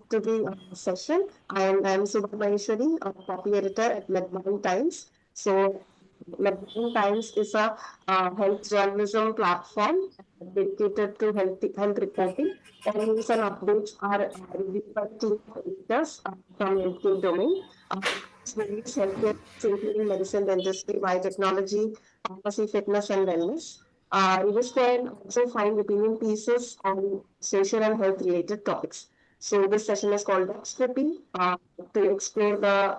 to the session. I'm Subha Maheshwari, a copy editor at Medline Times. So, Medline Times is a health journalism platform dedicated to health reporting. All news and updates are reviewed by team of editors from healthcare domain. It's various healthcare, including medicine, dentistry, biotechnology, pharmacy, fitness, and wellness. Readers can also find opinion pieces on social and health related topics. So this session is called Therapy to explore the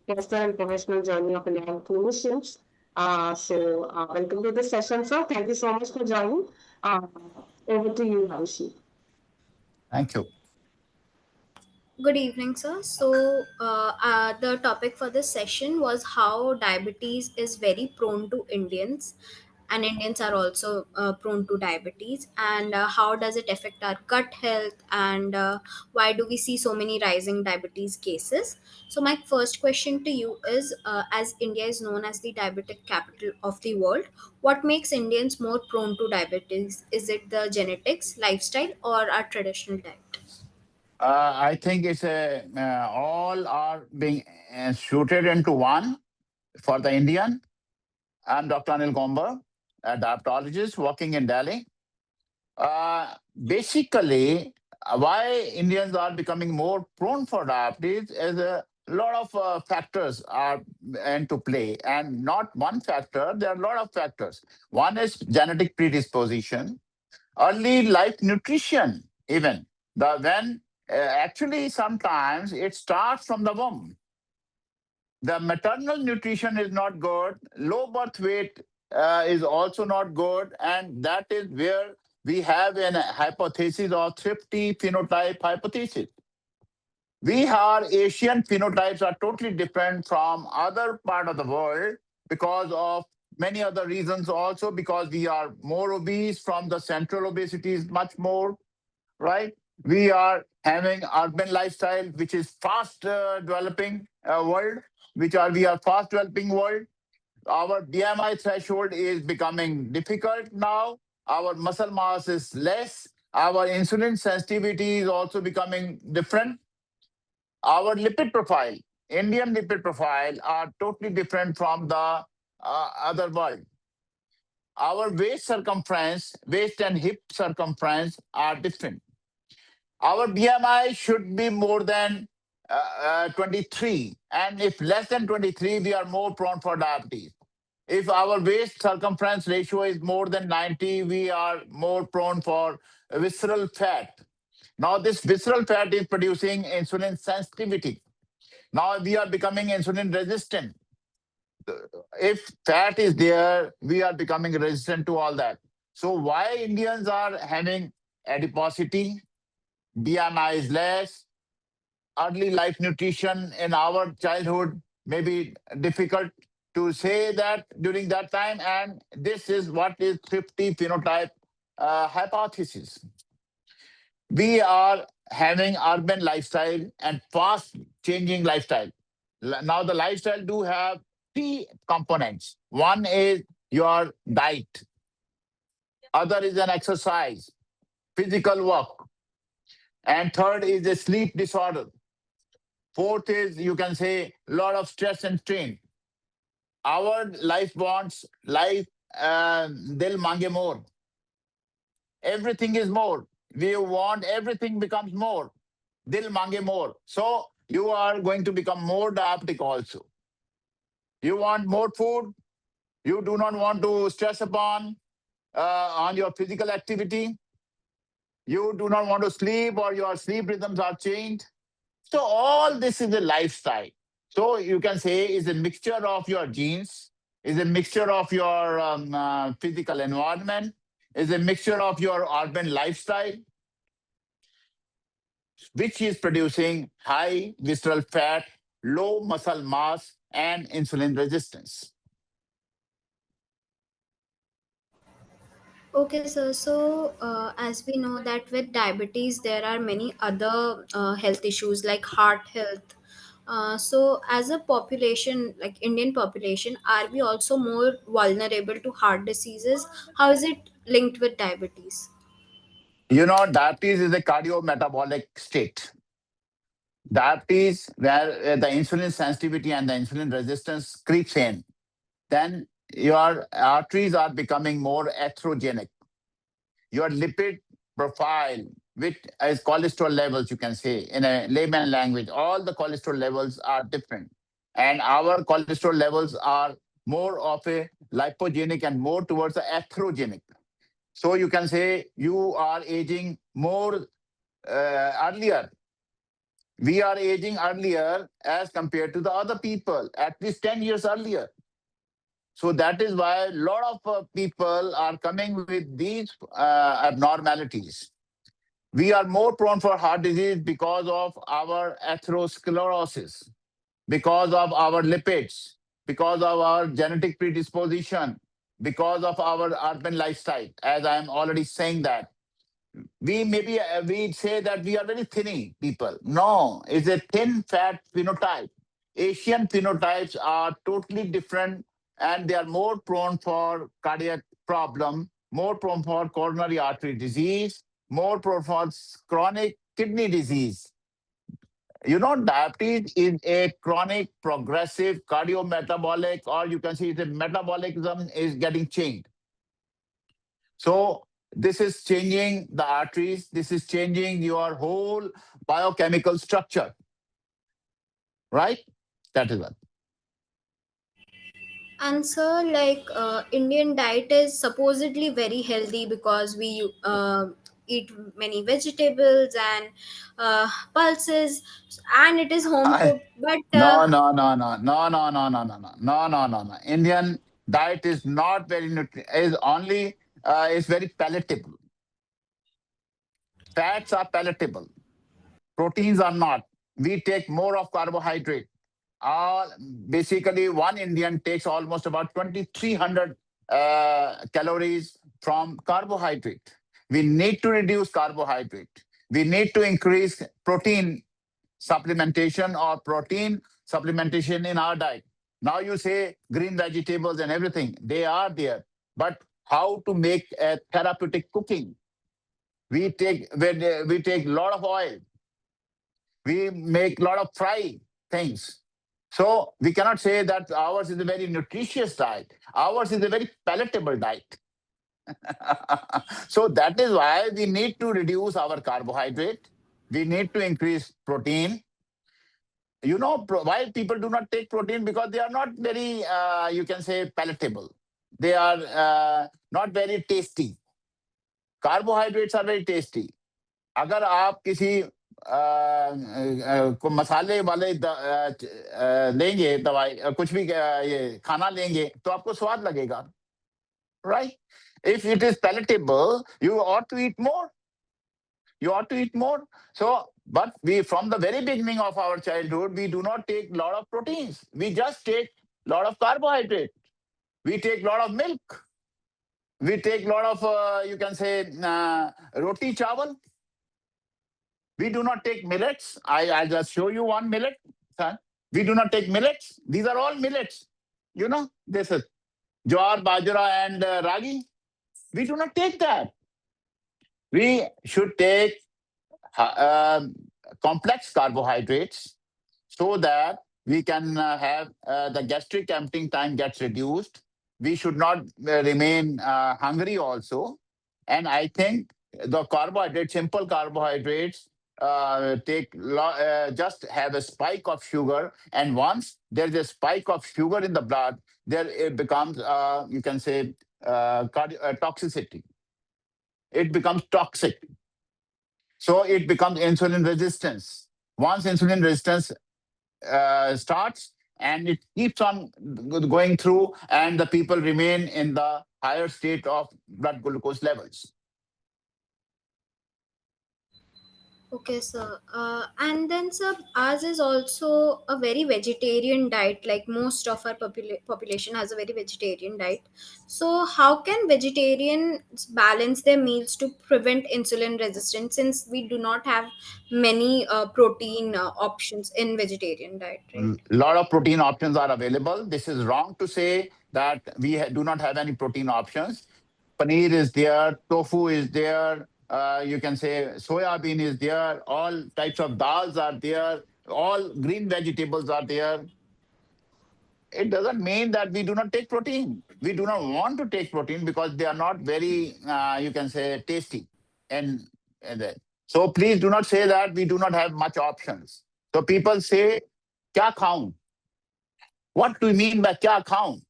personal and professional journey of Indian clinicians. Welcome to this session, sir. Thank you so much for joining. Uh, Over to you, Hamshi. Thank you. Good evening, sir. The topic for this session was how diabetes is very prone to Indians, and Indians are also prone to diabetes, and how does it affect our gut health, and why do we see so many rising diabetes cases? So, my first question to you is as India is known as the diabetic capital of the world, what makes Indians more prone to diabetes? Is it the genetics, lifestyle, or our traditional diet? I think it's all are being shooted into one for the Indian. I'm Dr. Anil Gomber, a diabetologist working in Delhi. Uh, Basically, why Indians are becoming more prone for diabetes is a lot of factors are into play, and not one factor. There are a lot of factors. One is genetic predisposition, early life nutrition, even the when actually sometimes it starts from the womb. The maternal nutrition is not good, low birth weight is also not good, and that is where we have an hypothesis of thrifty phenotype hypothesis. We are Asian phenotypes are totally different from other part of the world because of many other reasons, also because we are more obese, from the central obesity is much more, right? We are having urban lifestyle, which is fast developing world, which are we are fast developing world. Our BMI threshold is becoming difficult now. Our muscle mass is less. Our insulin sensitivity is also becoming different. Our lipid profile, Indian lipid profile, are totally different from the other world. Our waist circumference, waist and hip circumference are different. Our BMI should be more than 23. And if less than 23, we are more prone for diabetes. If our waist circumference ratio is more than 90, we are more prone for visceral fat. Now, this visceral fat is producing insulin sensitivity. Now, we are becoming insulin resistant. If fat is there, we are becoming resistant to all that. So, why Indians are having adiposity, BMI is less, early life nutrition in our childhood may be difficult to say that during that time. And this is what is thrifty phenotype hypothesis. We are having urban lifestyle and fast changing lifestyle. Now the lifestyle do have three components. One is your diet, other is an exercise, physical work, and third is a sleep disorder. Fourth is, you can say, a lot of stress and strain. Our life wants life, they'll mange more. Everything is more. We want everything becomes more. Dil mange more. So you are going to become more diabetic also. You want more food. You do not want to stress upon on your physical activity. You do not want to sleep, or your sleep rhythms are changed. So all this is a lifestyle. So you can say is a mixture of your genes, is a mixture of your physical environment, is a mixture of your urban lifestyle, which is producing high visceral fat, low muscle mass, and insulin resistance. Okay, sir. As we know that with diabetes, there are many other health issues like heart health. As a population, like Indian population, are we also more vulnerable to heart diseases? How is it linked with diabetes? You know, diabetes is a cardiometabolic state. Diabetes, where the insulin sensitivity and the insulin resistance creeps in, then your arteries are becoming more atherogenic. Your lipid profile, which is cholesterol levels, you can say in a layman language, all the cholesterol levels are different. And our cholesterol levels are more of a lipogenic and more towards the atherogenic. So you can say you are aging more earlier. We are aging earlier as compared to the other people, at least 10 years earlier. So that is why a lot of people are coming with these abnormalities. We are more prone for heart disease because of our atherosclerosis, because of our lipids, because of our genetic predisposition, because of our urban lifestyle, as I am already saying that. We maybe we say that we are very thinny people. No, it's a thin fat phenotype. Asian phenotypes are totally different, and they are more prone for cardiac problem, more prone for coronary artery disease, more prone for chronic kidney disease. Diabetes is a chronic progressive cardiometabolic, or you can see the metabolism is getting changed. So this is changing the arteries. This is changing your whole biochemical structure, right? That is what. And so, like, Indian diet is supposedly very healthy because we eat many vegetables and pulses, and it is home I cooked. But no no no no no no no no no no no no no no. Indian diet is not very is only is very palatable. Fats are palatable. Proteins are not. We take more of carbohydrate. Uh, Basically, one Indian takes almost about 2,300 calories from carbohydrate. We need to reduce carbohydrate. We need to increase protein supplementation or protein supplementation in our diet. Now you say green vegetables and everything, they are there. But how to make a therapeutic cooking? We take a lot of oil. We make a lot of fry things. So we cannot say that ours is a very nutritious diet. Ours is a very palatable diet. So that is why we need to reduce our carbohydrate. We need to increase protein. Why people do not take protein? Because they are not very, you can say, palatable. They are not very tasty. Carbohydrates are very tasty. अगर आप किसी को मसाले वाले लेंगे दवाई कुछ भी ये खाना लेंगे तो आपको स्वाद लगेगा right if it is palatable you ought to eat more. You ought to eat more. So but we from the very beginning of our childhood we do not take a lot of proteins. We just take a lot of carbohydrate. We take a lot of milk. We take a lot of you can say roti chawal. We do not take millets. I'll just show you one millet. Son. We do not take millets. These are all millets. This is jowar, bajra, and ragi. We do not take that. We should take complex carbohydrates so that we can have the gastric emptying time gets reduced. We should not remain hungry also. And I think the carbohydrates, simple carbohydrates, just have a spike of sugar. And once there's a spike of sugar in the blood, there it becomes, you can say, toxicity. It becomes toxic. So it becomes insulin resistance. Once insulin resistance starts and it keeps on going through and the people remain in the higher state of blood glucose levels. okay, sir. And then, sir, ours is also a very vegetarian diet. Like most of our population has a very vegetarian diet. So, how can vegetarians balance their meals to prevent insulin resistance? Since we do not have many protein options in vegetarian diet, right? A lot of protein options are available. This is wrong to say that we do not have any protein options. Paneer is there, tofu is there, you can say soya bean is there, all types of dals are there, all green vegetables are there. It doesn't mean that we do not take protein. We do not want to take protein because they are not very, you can say, tasty. And, so please do not say that we do not have much options. So people say, kya khaun? What do you mean by kya khaun?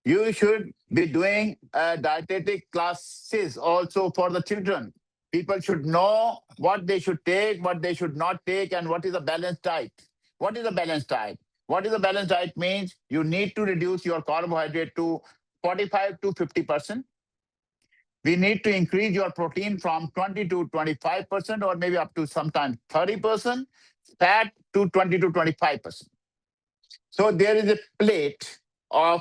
You should be doing dietetic classes also for the children. People should know what they should take, what they should not take, and what is a balanced diet. What is a balanced diet? What is a balanced diet means you need to reduce your carbohydrate to 45 to 50%. We need to increase your protein from 20 to 25%, or maybe up to sometimes 30%, fat to 20 to 25%. So there is a plate of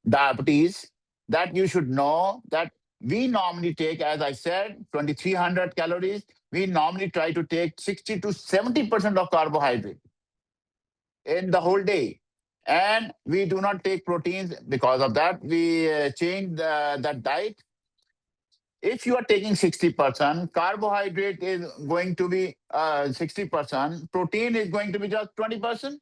diabetes that you should know that we normally take, as I said, 2,300 calories. We normally try to take 60 to 70% of carbohydrate in the whole day. And we do not take proteins because of that. We change that diet. If you are taking 60%, carbohydrate is going to be 60%, protein is going to be just 20%.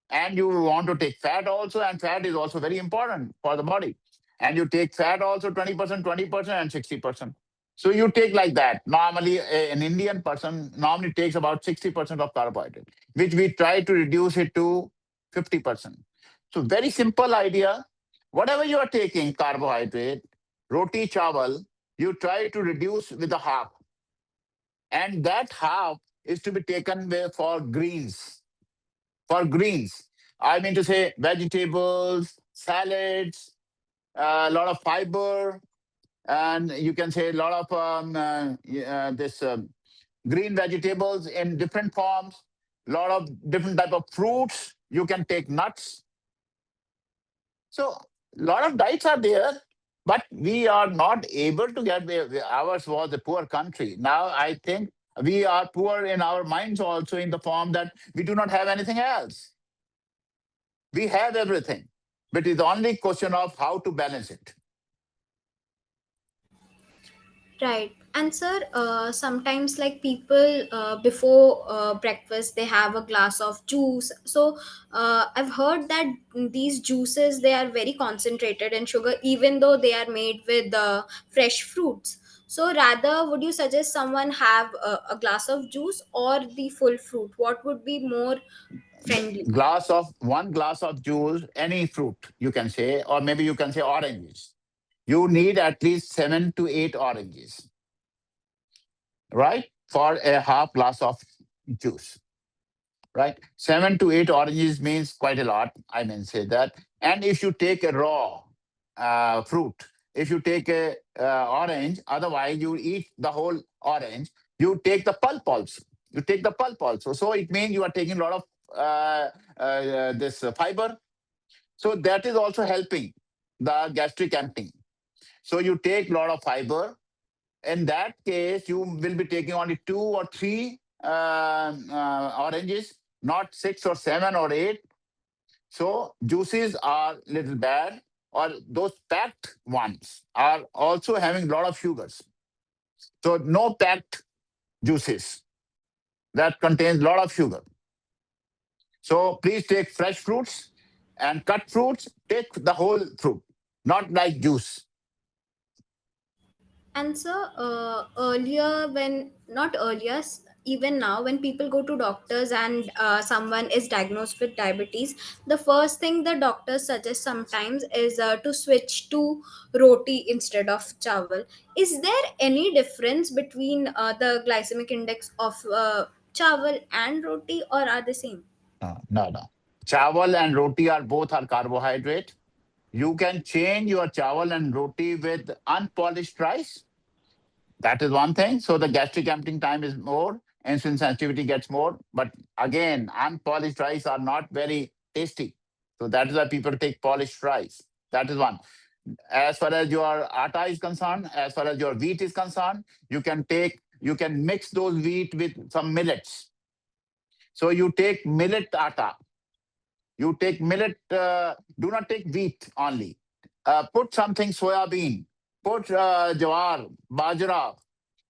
And you want to take fat also, and fat is also very important for the body. And you take fat also 20%, 20%, and 60%. So you take like that. Normally, an Indian person normally takes about 60% of carbohydrate, which we try to reduce it to 50%. So very simple idea. Whatever you are taking carbohydrate, roti chawal, you try to reduce with the half. And that half is to be taken for greens, for greens. I mean to say vegetables, salads, a lot of fiber, and you can say a lot of this green vegetables in different forms, a lot of different type of fruits. You can take nuts. So a lot of diets are there, but we are not able to get ours was a poor country. Now I think we are poor in our minds also in the form that we do not have anything else. We have everything, but it's only question of how to balance it. Right. And sir, sometimes like people before breakfast they have a glass of juice. So I've heard that these juices they are very concentrated in sugar, even though they are made with fresh fruits. So rather, would you suggest someone have a glass of juice or the full fruit? What would be more friendly? Glass of one glass of juice, any fruit you can say, or maybe you can say oranges. You need at least 7 to 8 oranges, right, for a half glass of juice. Right, 7 to 8 oranges means quite a lot. I mean say that. And if you take a raw fruit, if you take a orange, otherwise you eat the whole orange. You take the pulp also. You take the pulp also. So it means you are taking a lot of this fiber. So that is also helping the gastric emptying. So you take a lot of fiber. In that case, you will be taking only 2 or 3 oranges, not 6 or 7 or 8. So juices are little bad, or those packed ones are also having a lot of sugars. So no packed juices that contains a lot of sugar. So please take fresh fruits and cut fruits. Take the whole fruit, not like juice. And so, earlier, when not earlier, even now, when people go to doctors and someone is diagnosed with diabetes, the first thing the doctors suggest sometimes is to switch to roti instead of chawal. Is there any difference between the glycemic index of chawal and roti, or are they same? No, no, no. Chawal and roti are both are carbohydrate. You can change your chawal and roti with unpolished rice. That is one thing. So the gastric emptying time is more, insulin sensitivity gets more. But again, unpolished rice are not very tasty. So that is why people take polished rice. That is one. As far as your atta is concerned, as far as your wheat is concerned, you can mix those wheat with some millets. So you take millet atta. You take millet, do not take wheat only. Put something soya bean, put jawar, bajra,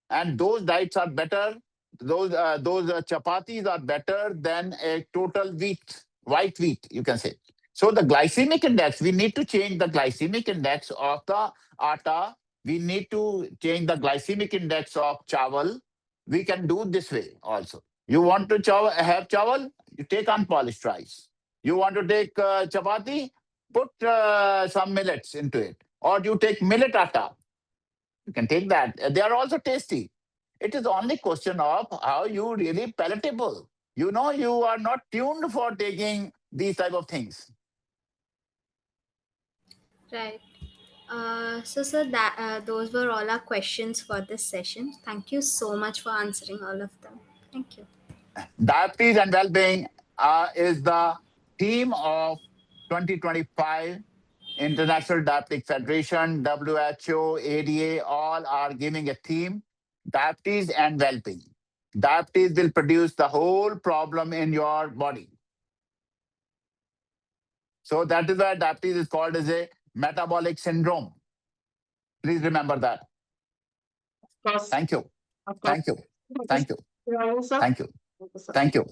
and those diets are better those chapatis are better than a total wheat, white wheat, you can say. So the glycemic index, we need to change the glycemic index of the atta. We need to change the glycemic index of chawal. We can do this way also. You want to have chawal, you take unpolished rice. You want to take chapati, put some millets into it. Or you take millet atta, you can take that. They are also tasty. It is only question of how you really palatable. You know, you are not tuned for taking these type of things. Right. So, sir, that those were all our questions for this session. Thank you so much for answering all of them. Thank you. Diabetes and well-being is the theme of 2025 International Diabetic Federation, WHO, ADA, all are giving a theme, diabetes and well-being. Diabetes will produce the whole problem in your body. So that is why diabetes is called as a metabolic syndrome. Please remember that. Of course, Thank you. of course. Thank you. Thank you, Thank you. sir. Thank you. Thank you, sir. Thank you.